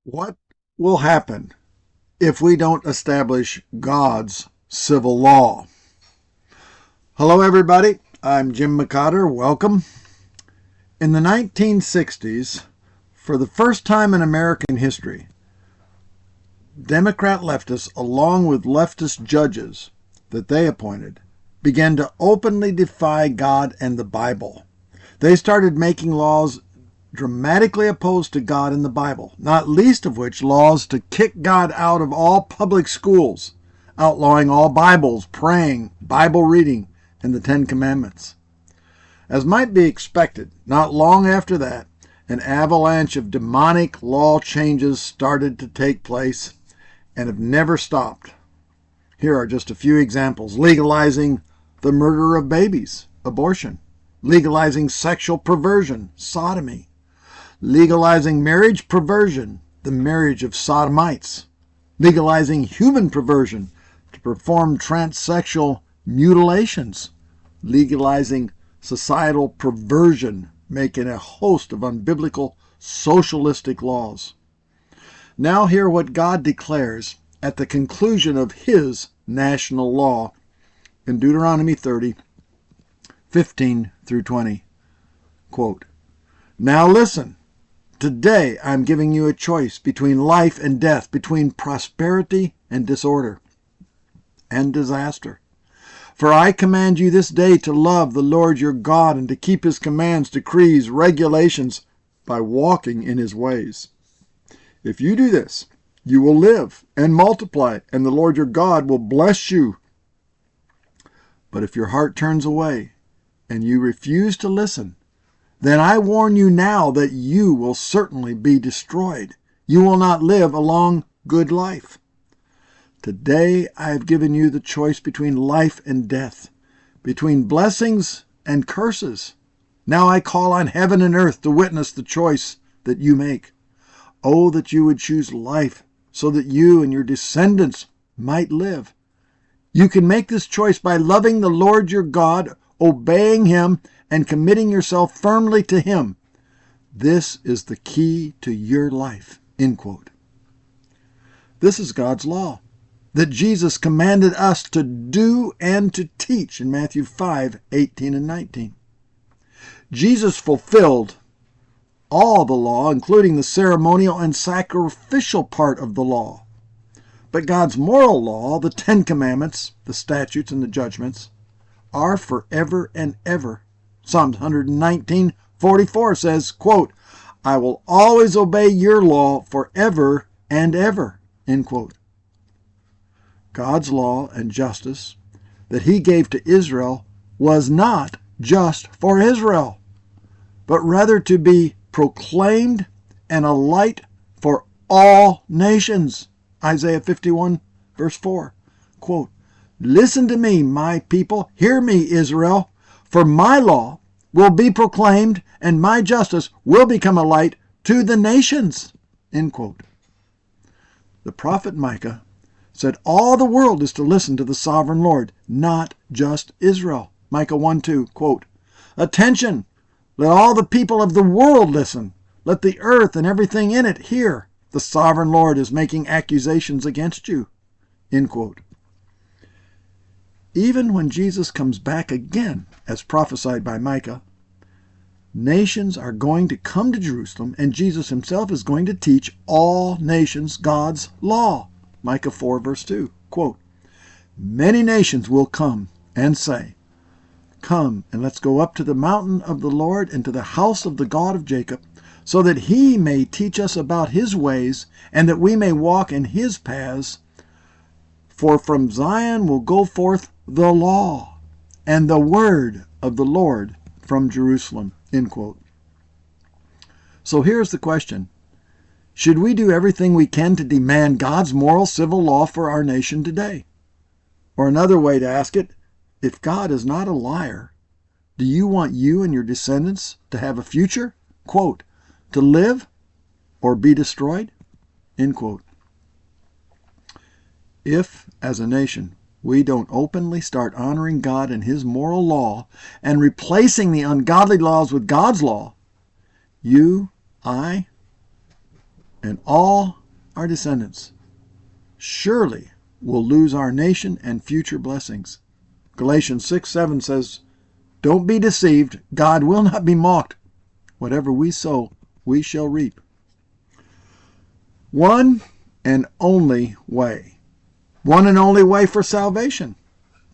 What will happen if we don't establish God's civil law? Hello, everybody. I'm Jim McCotter. Welcome. In the 1960s, for the first time in American history, Democrat leftists, along with leftist judges that they appointed, began to openly defy God and the Bible. They started making laws dramatically opposed to God and the Bible, not least of which laws to kick God out of all public schools, outlawing all Bibles, praying, Bible reading, and the Ten Commandments. As might be expected, not long after that, an avalanche of demonic law changes started to take place and have never stopped. Here are just a few examples. Legalizing the murder of babies, abortion. Legalizing sexual perversion, sodomy. Legalizing marriage perversion, the marriage of sodomites. Legalizing human perversion to perform transsexual mutilations. Legalizing societal perversion, making a host of unbiblical socialistic laws. Now hear what God declares at the conclusion of his national law in Deuteronomy 30, 15 through 20. Quote, "Now listen, today I'm giving you a choice between life and death, between prosperity and disorder, and disaster. For I command you this day to love the Lord your God and to keep his commands, decrees, regulations by walking in his ways. If you do this, you will live and multiply, and the Lord your God will bless you. But if your heart turns away and you refuse to listen, then I warn you now that you will certainly be destroyed. You will not live a long, good life. Today I have given you the choice between life and death, between blessings and curses. Now I call on heaven and earth to witness the choice that you make. Oh, that you would choose life so that you and your descendants might live. You can make this choice by loving the Lord your God, obeying him, and committing yourself firmly to him. This is the key to your life." End quote. This is God's law that Jesus commanded us to do and to teach in Matthew 5, 18 and 19. Jesus fulfilled all the law, including the ceremonial and sacrificial part of the law. But God's moral law, the Ten Commandments, the statutes, and the judgments, are forever and ever. Psalms 119:44 says, quote, "I will always obey your law forever and ever." End quote. God's law and justice that he gave to Israel was not just for Israel, but rather to be proclaimed and a light for all nations. Isaiah 51, verse 4. Quote, "Listen to me, my people. Hear me, Israel. For my law will be proclaimed, and my justice will become a light to the nations." End quote. The prophet Micah said all the world is to listen to the sovereign Lord, not just Israel. Micah 1:2, quote, "Attention! Let all the people of the world listen. Let the earth and everything in it hear. The sovereign Lord is making accusations against you." End quote. Even when Jesus comes back again, as prophesied by Micah, nations are going to come to Jerusalem, and Jesus himself is going to teach all nations God's law. Micah 4, verse 2, quote, "Many nations will come and say, 'Come, and let's go up to the mountain of the Lord and to the house of the God of Jacob, so that he may teach us about his ways, and that we may walk in his paths. For from Zion will go forth the law and the word of the Lord from Jerusalem." End quote. So here's the question. Should we do everything we can to demand God's moral civil law for our nation today? Or another way to ask it, if God is not a liar, do you want you and your descendants to have a future? Quote, "to live or be destroyed?" End quote. If, as a nation, we don't openly start honoring God and his moral law and replacing the ungodly laws with God's law, you, I, and all our descendants surely will lose our nation and future blessings. Galatians 6:7 says, "Don't be deceived. God will not be mocked. Whatever we sow, we shall reap." One and only way. One and only way for salvation.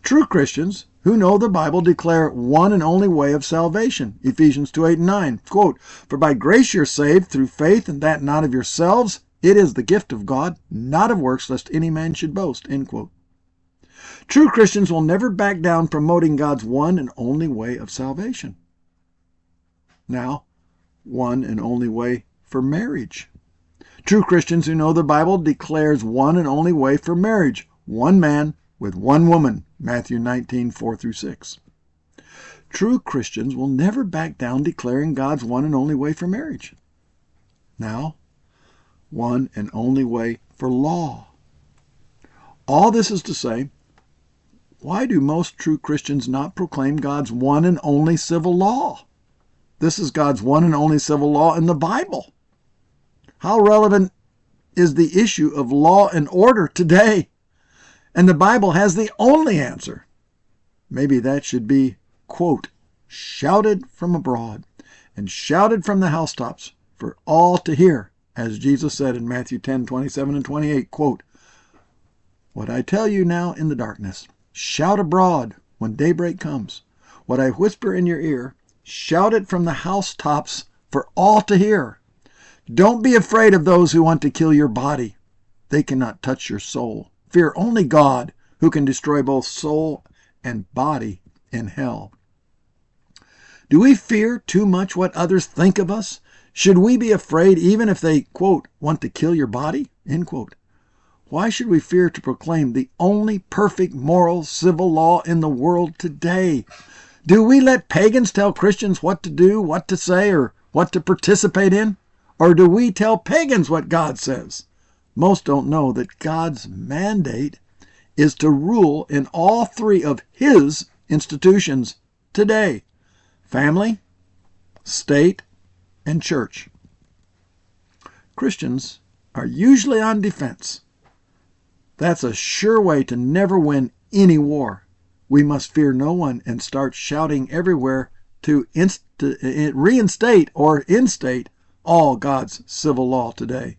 True Christians who know the Bible declare one and only way of salvation. Ephesians 2:8-9. Quote, "For by grace you're saved through faith, and that not of yourselves. It is the gift of God, not of works, lest any man should boast." End quote. True Christians will never back down promoting God's one and only way of salvation. Now, one and only way for marriage. True Christians who know the Bible declares one and only way for marriage. One man with one woman. Matthew 19:4-6. True Christians will never back down declaring God's one and only way for marriage. Now, one and only way for law. All this is to say, why do most true Christians not proclaim God's one and only civil law? This is God's one and only civil law in the Bible. How relevant is the issue of law and order today? And the Bible has the only answer. Maybe that should be, quote, "shouted from abroad and shouted from the housetops for all to hear," as Jesus said in Matthew 10:27-28, quote, "What I tell you now in the darkness, shout abroad when daybreak comes. What I whisper in your ear, shout it from the housetops for all to hear. Don't be afraid of those who want to kill your body. They cannot touch your soul. Fear only God, who can destroy both soul and body in hell." Do we fear too much what others think of us? Should we be afraid even if they, quote, "want to kill your body?" End quote. Why should we fear to proclaim the only perfect moral civil law in the world today? Do we let pagans tell Christians what to do, what to say, or what to participate in? Or do we tell pagans what God says? Most don't know that God's mandate is to rule in all three of His institutions today: family, state, and church. Christians are usually on defense. That's a sure way to never win any war. We must fear no one and start shouting everywhere to reinstate or instate all God's civil law today.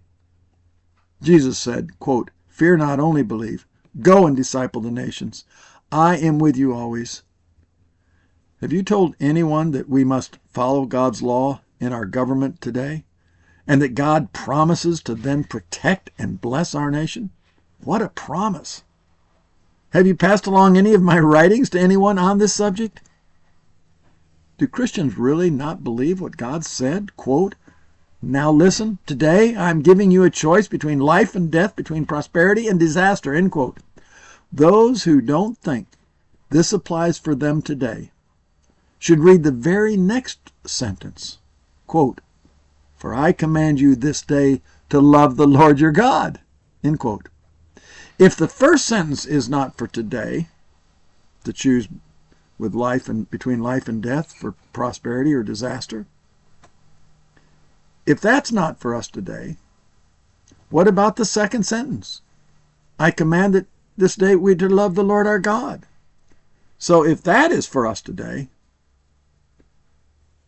Jesus said, quote, "Fear not, only believe. Go and disciple the nations. I am with you always." Have you told anyone that we must follow God's law in our government today, and that God promises to then protect and bless our nation? What a promise. Have you passed along any of my writings to anyone on this subject? Do Christians really not believe what God said? Quote, "Now listen, today I'm giving you a choice between life and death, between prosperity and disaster." End quote. Those who don't think this applies for them today should read the very next sentence. Quote, "For I command you this day to love the Lord your God." End quote. If the first sentence is not for today, to choose with life and between life and death for prosperity or disaster, if that's not for us today, what about the second sentence? I command that this day we to love the Lord our God. So if that is for us today,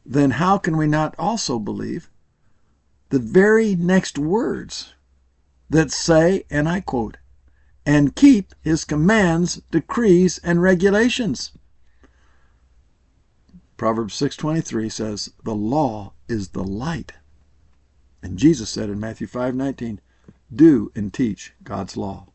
then how can we not also believe the very next words that say, and I quote, "and keep his commands, decrees, and regulations"? Proverbs 6:23 says, "The law is the light." And Jesus said in Matthew 5:19, "Do and teach God's law."